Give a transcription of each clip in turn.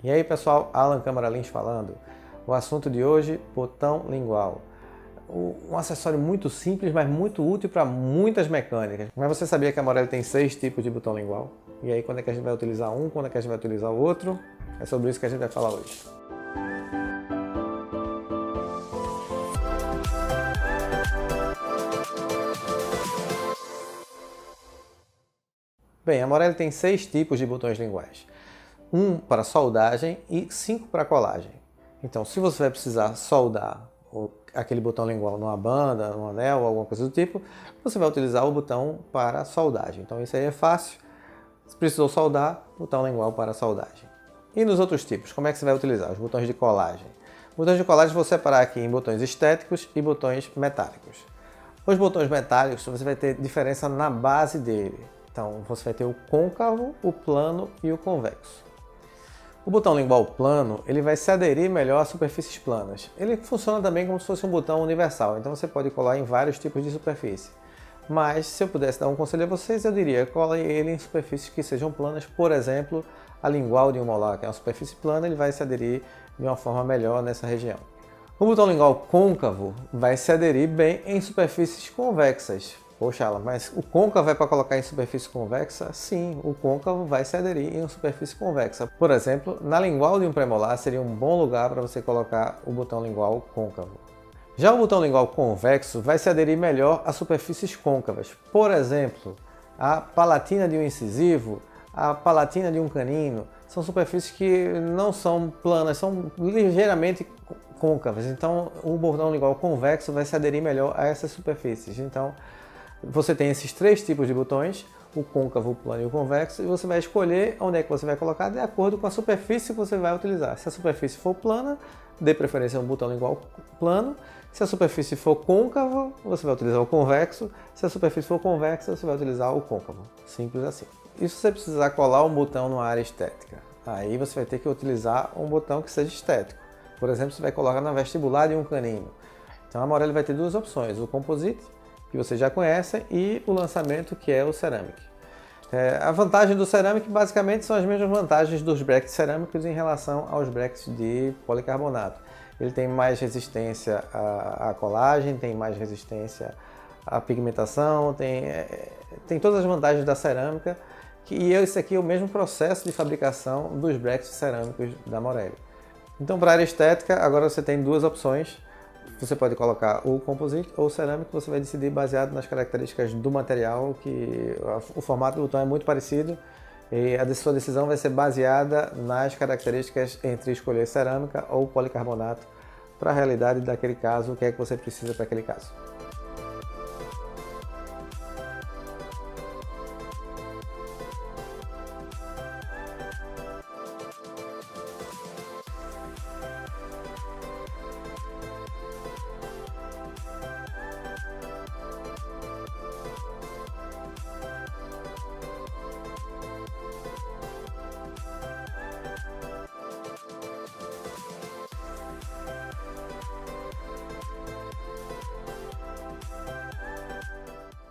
E aí pessoal, Alan Câmara Lins falando. O assunto de hoje, botão lingual. Um acessório muito simples, mas muito útil para muitas mecânicas. Mas você sabia que a Morelli tem 6 tipos de botão lingual? E aí quando é que a gente vai utilizar um, quando é que a gente vai utilizar o outro? É sobre isso que a gente vai falar hoje. Bem, a Morelli tem 6 tipos de botões linguais. 1 para soldagem e 5 para colagem. Então, se você vai precisar soldar aquele botão lingual numa banda, num anel, alguma coisa do tipo, você vai utilizar o botão para soldagem. Então, isso aí é fácil. Se precisou soldar, botão lingual para soldagem. E nos outros tipos, como é que você vai utilizar? Os botões de colagem. Botões de colagem vou separar aqui em botões estéticos e botões metálicos. Os botões metálicos, você vai ter diferença na base dele. Então, você vai ter o côncavo, o plano e o convexo. O botão lingual plano, ele vai se aderir melhor a superfícies planas. Ele funciona também como se fosse um botão universal, então você pode colar em vários tipos de superfície. Mas, se eu pudesse dar um conselho a vocês, eu diria, cole ele em superfícies que sejam planas. Por exemplo, a lingual de um molar, que é uma superfície plana, ele vai se aderir de uma forma melhor nessa região. O botão lingual côncavo vai se aderir bem em superfícies convexas. Poxa, Alan, mas o côncavo é para colocar em superfície convexa? Sim, o côncavo vai se aderir em uma superfície convexa. Por exemplo, na lingual de um premolar seria um bom lugar para você colocar o botão lingual côncavo. Já o botão lingual convexo vai se aderir melhor a superfícies côncavas. Por exemplo, a palatina de um incisivo, a palatina de um canino, são superfícies que não são planas, são ligeiramente côncavas. Então, o botão lingual convexo vai se aderir melhor a essas superfícies. Então, você tem esses 3 tipos de botões, o côncavo, o plano e o convexo, e você vai escolher onde é que você vai colocar de acordo com a superfície que você vai utilizar. Se a superfície for plana, dê preferência a um botão lingual plano. Se a superfície for côncava, você vai utilizar o convexo. Se a superfície for convexa, você vai utilizar o côncavo. Simples assim. E se você precisar colar um botão numa área estética? Aí você vai ter que utilizar um botão que seja estético. Por exemplo, você vai colocar na vestibular de um canino. Então a Morelli vai ter 2 opções, o Composite, que vocês já conhecem, e o lançamento, que é o Ceramic. A vantagem do Ceramic basicamente são as mesmas vantagens dos brackets cerâmicos em relação aos brackets de policarbonato. Ele tem mais resistência à colagem, tem mais resistência à pigmentação, tem todas as vantagens da cerâmica, e esse aqui é o mesmo processo de fabricação dos brackets cerâmicos da Morelli. Então, para a área estética, agora você tem 2 opções. Você pode colocar o Composite ou o Ceramic, você vai decidir baseado nas características do material, que o formato do botão é muito parecido, e a sua decisão vai ser baseada nas características entre escolher cerâmica ou policarbonato para a realidade daquele caso, o que é que você precisa para aquele caso.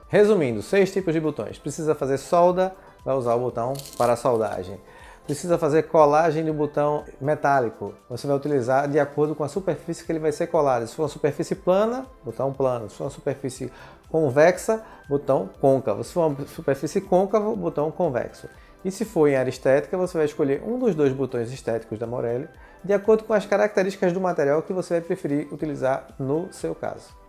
Resumindo, 6 tipos de botões. Precisa fazer solda, vai usar o botão para soldagem. Precisa fazer colagem do botão metálico, você vai utilizar de acordo com a superfície que ele vai ser colado. Se for uma superfície plana, botão plano. Se for uma superfície convexa, botão côncavo. Se for uma superfície côncava, botão convexo. E se for em área estética, você vai escolher um dos 2 botões estéticos da Morelli, de acordo com as características do material que você vai preferir utilizar no seu caso.